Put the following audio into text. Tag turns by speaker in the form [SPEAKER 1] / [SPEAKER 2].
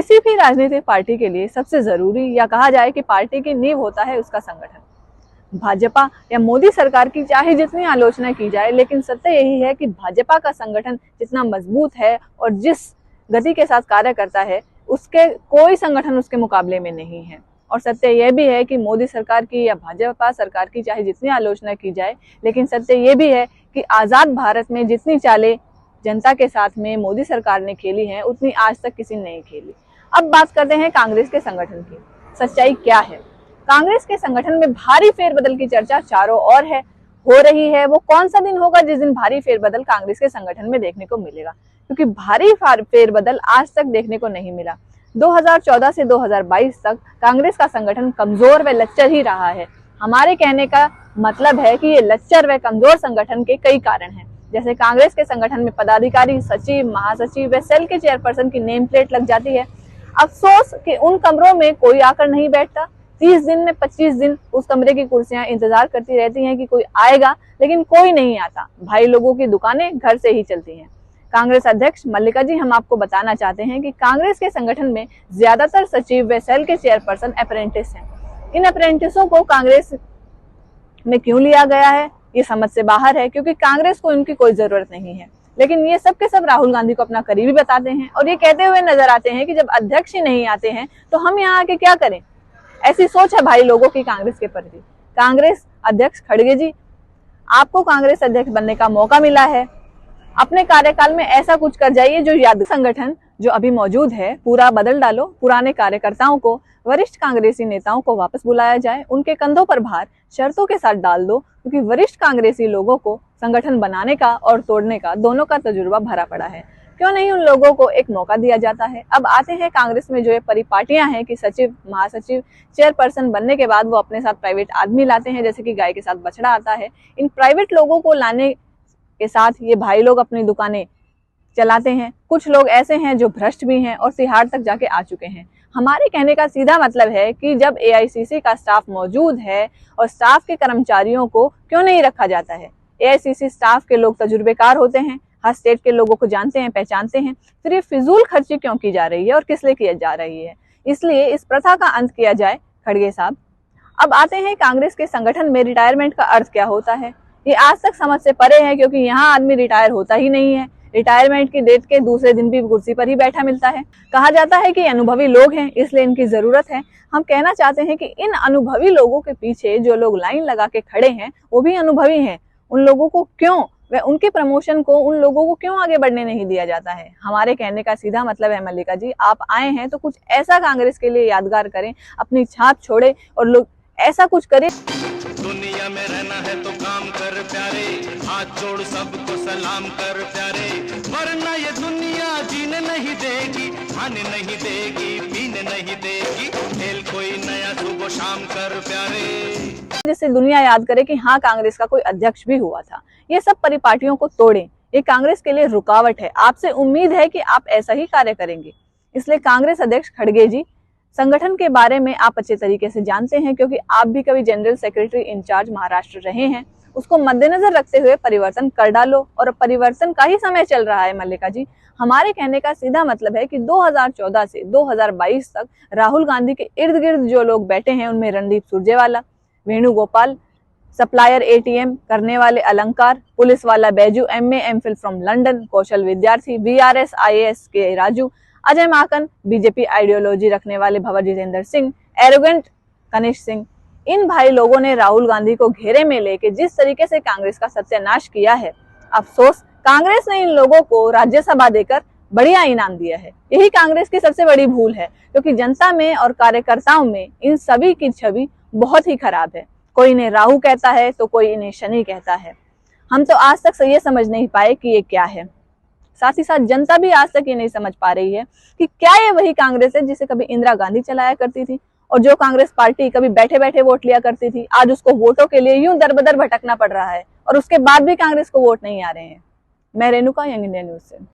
[SPEAKER 1] किसी भी राजनीतिक पार्टी के लिए सबसे जरूरी या कहा जाए कि पार्टी की नींव होता है उसका संगठन। भाजपा या मोदी सरकार की चाहे जितनी आलोचना की जाए, लेकिन सत्य यही है कि भाजपा का संगठन जितना मजबूत है और जिस गति के साथ कार्य करता है, उसके कोई संगठन उसके मुकाबले में नहीं है। और सत्य यह भी है कि मोदी सरकार की या भाजपा सरकार की चाहे जितनी आलोचना की जाए, लेकिन सत्य यह भी है कि आजाद भारत में जितनी चालें जनता के साथ में मोदी सरकार ने खेली हैं, उतनी आज तक किसी ने नहीं खेली। अब बात करते हैं कांग्रेस के संगठन की। सच्चाई क्या है? कांग्रेस के संगठन में भारी फेरबदल की चर्चा चारों ओर है, हो रही है। वो कौन सा दिन होगा जिस दिन भारी फेरबदल कांग्रेस के संगठन में देखने को मिलेगा? क्योंकि भारी फेरबदल आज तक देखने को नहीं मिला। 2014 से 2022 तक कांग्रेस का संगठन कमजोर व लच्चर ही रहा है। हमारे कहने का मतलब है कि ये लच्चर व कमजोर संगठन के कई कारण हैं। जैसे कांग्रेस के संगठन में पदाधिकारी, सचिव, महासचिव व सेल के चेयरपर्सन की नेम प्लेट लग जाती है। अफसोस कि उन कमरों में कोई आकर नहीं बैठता। 30 दिन में 25 दिन उस कमरे की कुर्सियां इंतजार करती रहती हैं कि कोई आएगा, लेकिन कोई नहीं आता। भाई लोगों की दुकानें घर से ही चलती हैं। कांग्रेस अध्यक्ष मल्लिका जी, हम आपको बताना चाहते हैं कि कांग्रेस के संगठन में ज्यादातर सचिव व सेल के चेयरपर्सन अप्रेंटिस हैं। इन अप्रेंटिसों को कांग्रेस में क्यों लिया गया है, ये समझ से बाहर है, क्योंकि कांग्रेस को इनकी कोई जरूरत नहीं है। लेकिन ये सब के सब राहुल गांधी को अपना करीबी बताते हैं और ये कहते हुए नजर आते हैं कि जब अध्यक्ष ही नहीं आते हैं तो हम यहाँ आके क्या करें। ऐसी सोच है भाई लोगों की कांग्रेस के प्रति। कांग्रेस अध्यक्ष खड़गे जी, आपको कांग्रेस अध्यक्ष बनने का मौका मिला है, अपने कार्यकाल में ऐसा कुछ कर जाइए जो याद। संगठन जो अभी मौजूद है पूरा बदल डालो। पुराने कार्यकर्ताओं को, वरिष्ठ कांग्रेसी नेताओं को वापस बुलाया जाए, उनके कंधों पर भार शर्तों के साथ डाल दो, क्योंकि वरिष्ठ कांग्रेसी लोगों को संगठन बनाने का और तोड़ने का दोनों का तजुर्बा भरा पड़ा है। क्यों नहीं उन लोगों को एक मौका दिया जाता है? अब आते हैं कांग्रेस में जो ये परिपाटियां हैं कि सचिव, महासचिव, चेयरपर्सन बनने के बाद वो अपने साथ प्राइवेट आदमी लाते हैं, जैसे कि गाय के साथ बछड़ा आता है। इन प्राइवेट लोगों को लाने के साथ ये भाई लोग अपनी दुकानें चलाते हैं। कुछ लोग ऐसे हैं जो भ्रष्ट भी हैं और तिहाड़ तक जाके आ चुके हैं। हमारे कहने का सीधा मतलब है कि जब एआईसीसी का स्टाफ मौजूद है और स्टाफ के कर्मचारियों को क्यों नहीं रखा जाता है? एआईसीसी स्टाफ के लोग तजुर्बेकार होते हैं, हर स्टेट के लोगों को जानते हैं, पहचानते हैं। फिर ये फिजूल खर्ची क्यों की जा रही है और किस लिए की जा रही है? इसलिए इस प्रथा का अंत किया जाए, खड़गे साहब। अब आते हैं कांग्रेस के संगठन में रिटायरमेंट का अर्थ क्या होता है। ये आज तक समझ से परे है, क्योंकि यहाँ आदमी रिटायर होता ही नहीं है। रिटायरमेंट की डेट के दूसरे दिन भी कुर्सी पर ही बैठा मिलता है। कहा जाता है कि अनुभवी लोग हैं, इसलिए इनकी जरूरत है। हम कहना चाहते हैं कि इन अनुभवी लोगों के पीछे जो लोग लाइन लगा के खड़े हैं वो भी अनुभवी हैं। उन लोगों को क्यों व उनके प्रमोशन को उन लोगों को क्यों आगे बढ़ने नहीं दिया जाता है? हमारे कहने का सीधा मतलब है मल्लिका जी, आप आए हैं तो कुछ ऐसा कांग्रेस के लिए यादगार करें, अपनी छाप छोड़े और लोग ऐसा कुछ करें।
[SPEAKER 2] दुनिया में रहना है तो काम कर प्यारे, हाथ जोड़ सबको सलाम कर प्यारे, वरना ये दुनिया जीने नहीं देगी, खाने नहीं देगी, पीने नहीं देगी, खेल कोई नया सुबह शाम कर प्यारे।
[SPEAKER 1] जिससे दुनिया याद करे कि हाँ, कांग्रेस का कोई अध्यक्ष भी हुआ था। ये सब परिपाटियों को तोड़ें, ये कांग्रेस के लिए रुकावट है। आपसे उम्मीद है कि आप ऐसा ही कार्य करेंगे। इसलिए कांग्रेस अध्यक्ष खड़गे जी, संगठन के बारे में आप अच्छे तरीके से जानते हैं, क्योंकि आप भी कभी जनरल सेक्रेटरी इंचार्ज महाराष्ट्र रहे हैं। उसको मद्देनजर रखते हुए परिवर्तन कर डालो, और परिवर्तन का ही समय चल रहा है मल्लिका जी। हमारे कहने का सीधा मतलब है कि 2014 से 2022 तक राहुल गांधी के इर्द गिर्द जो लोग बैठे हैं, उनमें रणदीप सुरजेवाला, वेणुगोपाल, सप्लायर एटीएम करने वाले अलंकार, पुलिस वाला Baiju, MA MPhil from London, Kaushal Vidyarthi, VRS IAS K Raju, Ajay Maken, BJP ideology रखने वाले भंवर जितेंद्र सिंह, एरोगेंट कनिष्ठ सिंह, इन भाई लोगों ने राहुल गांधी को घेरे में लेके जिस तरीके से कांग्रेस का सत्यानाश किया है, अफसोस कांग्रेस ने इन लोगों को राज्यसभा देकर बढ़िया इनाम दिया है। यही कांग्रेस की सबसे बड़ी भूल है, क्योंकि जनता में और कार्यकर्ताओं में इन सभी की छवि बहुत ही खराब है। कोई इन्हें राहु कहता है तो कोई इन्हें शनि कहता है। हम तो आज तक ये समझ नहीं पाए कि ये क्या है। साथ ही साथ जनता भी आज तक ये नहीं समझ पा रही है कि क्या ये वही कांग्रेस है जिसे कभी इंदिरा गांधी चलाया करती थी, और जो कांग्रेस पार्टी कभी बैठे बैठे वोट लिया करती थी, आज उसको वोटों के लिए यूं दरबदर भटकना पड़ रहा है और उसके बाद भी कांग्रेस को वोट नहीं आ रहे हैं। मैं रेणुका, यंग इंडिया न्यूज से।